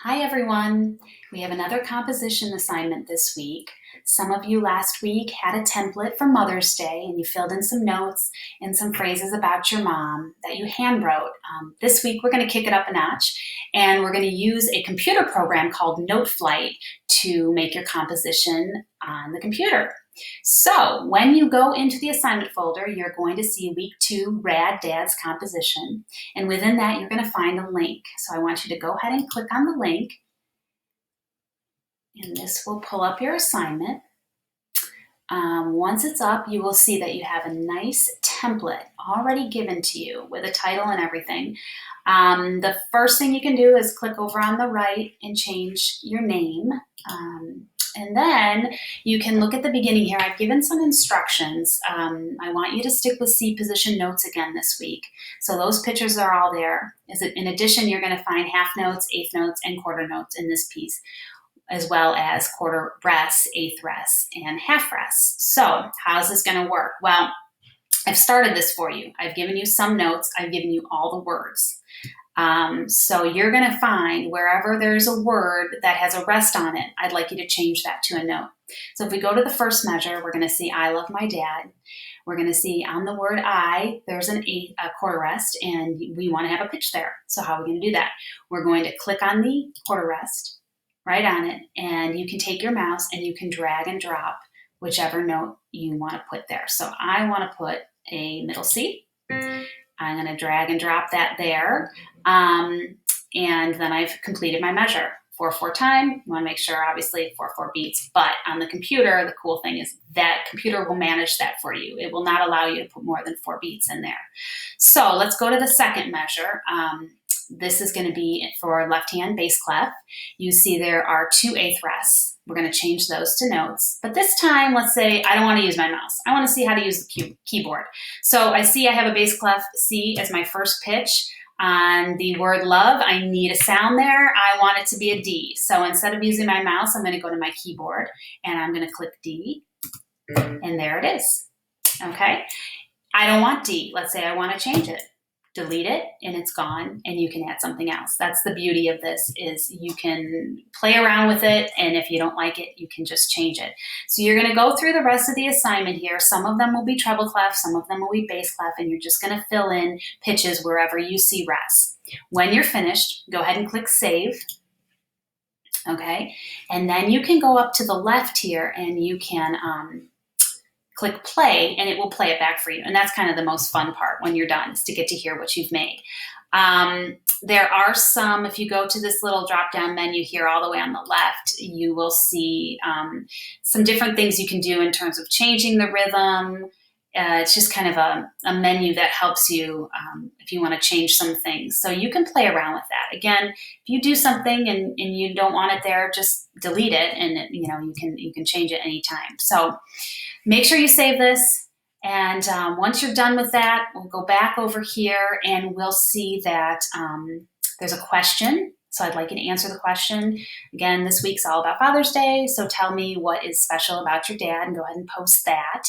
Hi everyone! We have another composition assignment this week. Some of you last week had a template for Mother's Day and you filled in some notes and some phrases about your mom that you hand wrote. This week we're going to kick it up a notch and we're going to use a computer program called NoteFlight to make your composition on the computer. So when you go into the assignment folder, you're going to see week 2 Rad Dad's composition. And within that, you're going to find a link. So I want you to go ahead and click on the link. And this will pull up your assignment. Once it's up, you will see that you have a nice template already given to you with a title and everything. The first thing you can do is click over on the right and change your name. And then you can look at the beginning here. I've given some instructions. I want you to stick with C position notes again this week. So those pictures are all there. In addition, you're going to find half notes, eighth notes, and quarter notes in this piece, as well as quarter rests, eighth rests, and half rests. So how's this going to work? Well, I've started this for you. I've given you some notes. I've given you all the words. So you're going to find wherever there's a word that has a rest on it, I'd like you to change that to a note. So if we go to the first measure, we're going to see I love my dad. We're going to see on the word I, there's a quarter rest, and we want to have a pitch there. So how are we going to do that? We're going to click on the quarter rest, right on it, and you can take your mouse and you can drag and drop whichever note you want to put there. So I want to put a middle C. I'm going to drag and drop that there. And then I've completed my measure. 4/4 time. You want to make sure, obviously, 4/4 beats. But on the computer, the cool thing is that computer will manage that for you. It will not allow you to put more than 4 beats in there. So let's go to the second measure. This is going to be for left hand bass clef. You see there are 2 eighth rests. We're going to change those to notes. But this time, let's say I don't want to use my mouse. I want to see how to use the keyboard. So I see I have a bass clef C as my first pitch. On the word love, I need a sound there. I want it to be a D. So instead of using my mouse, I'm going to go to my keyboard and I'm going to click D. And there it is. Okay. I don't want D. Let's say I want to change it. Delete it and it's gone and you can add something else. That's the beauty of this, is you can play around with it, and if you don't like it, you can just change it. So you're going to go through the rest of the assignment here. Some of them will be treble clef, some of them will be bass clef, and you're just going to fill in pitches wherever you see rests. When you're finished, go ahead and click save. Okay, and then you can go up to the left here and you can click play, and it will play it back for you. And that's kind of the most fun part when you're done, is to get to hear what you've made. There are some, if you go to this little drop-down menu here all the way on the left, you will see some different things you can do in terms of changing the rhythm. It's just kind of a menu that helps you if you want to change some things. So you can play around with that. Again, if you do something and you don't want it there, just delete it, and you can change it anytime. So make sure you save this, and once you're done with that, we'll go back over here and we'll see that there's a question. So I'd like you to answer the question. Again, this week's all about Father's Day, so tell me what is special about your dad, and go ahead and post that.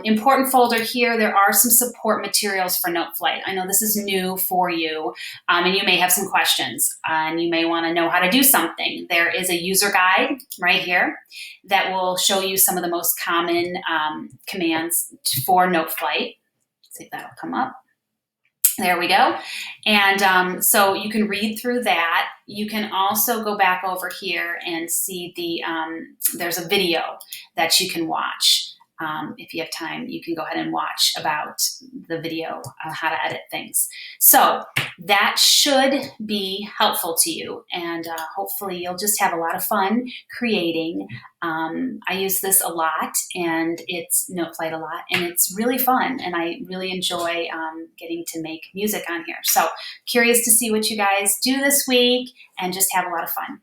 Important folder here, there are some support materials for NoteFlight. I know this is new for you, and you may have some questions, and you may want to know how to do something. There is a user guide right here that will show you some of the most common commands for NoteFlight. See if that'll come up. There we go. And so you can read through that. You can also go back over here and see there's a video that you can watch. If you have time, you can go ahead and watch about the video on how to edit things. So that should be helpful to you, and hopefully you'll just have a lot of fun creating. I use this a lot, and it's NoteFlight a lot, and it's really fun, and I really enjoy getting to make music on here. So curious to see what you guys do this week, and just have a lot of fun.